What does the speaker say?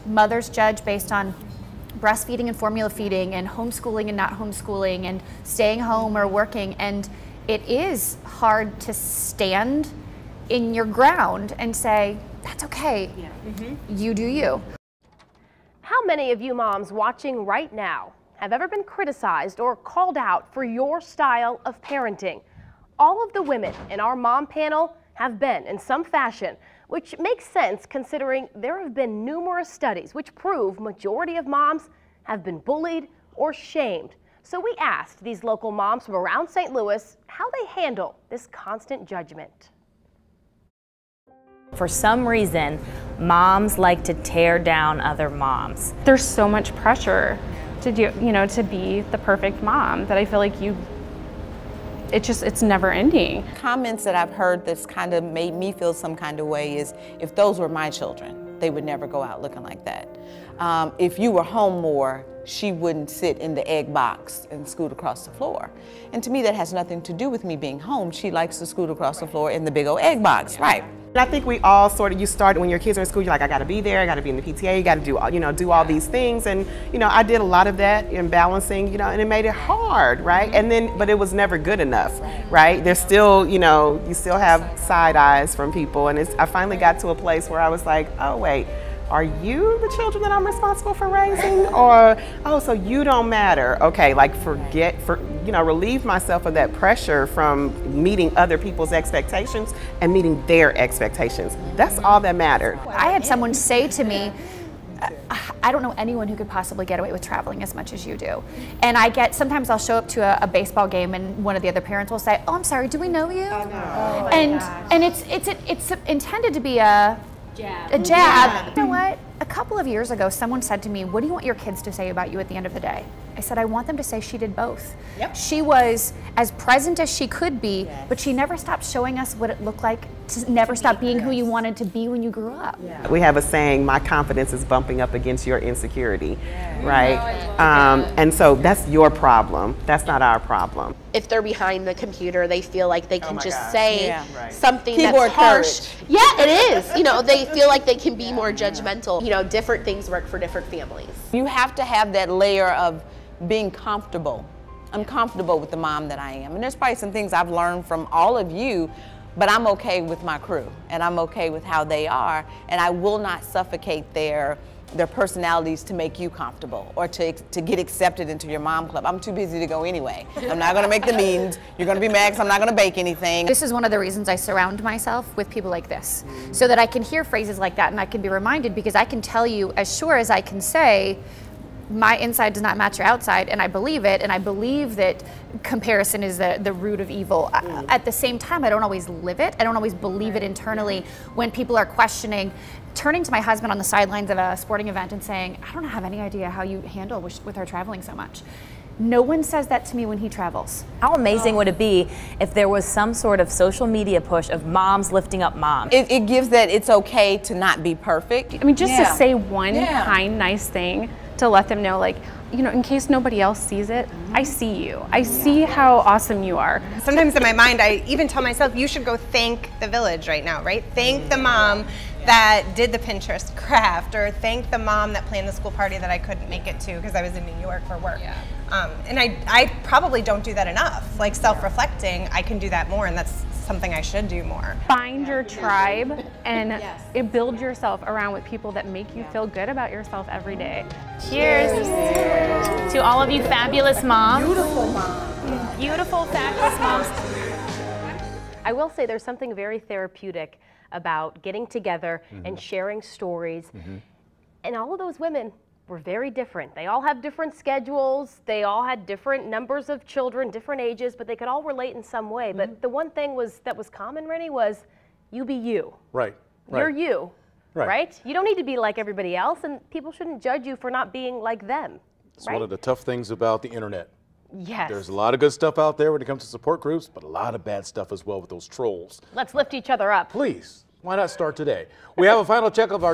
mothers judge based on breastfeeding and formula feeding and homeschooling and not homeschooling and staying home or working, and it is hard to stand in your ground and say, that's okay, you do you. How many of you moms watching right now have ever been criticized or called out for your style of parenting? All of the women in our mom panel have been in some fashion, which makes sense considering there have been numerous studies which prove majority of moms have been bullied or shamed. So we asked these local moms from around St. Louis how they handle this constant judgment. For some reason, moms like to tear down other moms. There's so much pressure to do, to be the perfect mom that I feel like it's never ending. Comments that I've heard that's kind of made me feel some kind of way is, if those were my children, they would never go out looking like that. If you were home more, she wouldn't sit in the egg box and scoot across the floor. And to me, that has nothing to do with me being home. She likes to scoot across the floor in the big old egg box, right? I think we all you start when your kids are in school, you're like, I gotta be there, I gotta be in the PTA, you gotta do all these things. And, I did a lot of that in balancing, and it made it hard, right? But it was never good enough, right? There's still, you still have side eyes from people. And I finally got to a place where I was like, oh, wait. Are you the children that I'm responsible for raising? Or, oh, so you don't matter. Okay, like relieve myself of that pressure from meeting other people's expectations and meeting their expectations. That's all that mattered. I had someone say to me, I don't know anyone who could possibly get away with traveling as much as you do. And sometimes I'll show up to a baseball game and one of the other parents will say, oh, I'm sorry, do we know you? Oh, no. And it's intended to be a jab. Yeah. You know what? A couple of years ago, someone said to me, what do you want your kids to say about you at the end of the day? I said, I want them to say she did both. Yep. She was as present as she could be, but she never stopped showing us what it looked like to never stop being who you wanted to be when you grew up. Yeah. We have a saying, my confidence is bumping up against your insecurity, right? And so that's your problem. That's not our problem. If they're behind the computer, they feel like they can just say something Keyboard that's harsh. courage. Yeah, it is. They feel like they can be more judgmental. Different things work for different families. You have to have that layer of being comfortable. I'm comfortable with the mom that I am. And there's probably some things I've learned from all of you, but I'm okay with my crew and I'm okay with how they are, and I will not suffocate their personalities to make you comfortable or to get accepted into your mom club. I'm too busy to go anyway. I'm not gonna make the meetings. You're gonna be mad because I'm not gonna bake anything. This is one of the reasons I surround myself with people like this, so that I can hear phrases like that and I can be reminded, because I can tell you as sure as I can say, my inside does not match your outside, and I believe it, and I believe that comparison is the root of evil. At the same time, I don't always live it. I don't always believe it internally. When people are questioning, turning to my husband on the sidelines of a sporting event and saying, I don't have any idea how you handle with her traveling so much. No one says that to me when he travels. How amazing would it be if there was some sort of social media push of moms lifting up moms? It gives that it's okay to not be perfect. I mean, just to say one kind, nice thing to let them know, like, in case nobody else sees it, I see you. I see how awesome you are. Sometimes in my mind, I even tell myself, you should go thank the village right now, right? Thank the mom that did the Pinterest craft, or thank the mom that planned the school party that I couldn't make it to because I was in New York for work. And I probably don't do that enough. Like, self-reflecting, I can do that more, and that's something I should do more. Find your tribe and build yourself around with people that make you feel good about yourself every day. Cheers to all of you fabulous moms. Beautiful moms. Beautiful, fabulous moms. I will say there's something very therapeutic about getting together and sharing stories. And all of those women were very different. They all have different schedules. They all had different numbers of children, different ages, but they could all relate in some way. But the one thing that was common, Rennie, was you be you. Right. You're you. Right? You don't need to be like everybody else, and people shouldn't judge you for not being like them. It's one of the tough things about the internet. Yes. There's a lot of good stuff out there when it comes to support groups, but a lot of bad stuff as well with those trolls. Let's lift each other up. Please, why not start today? We have a final check of our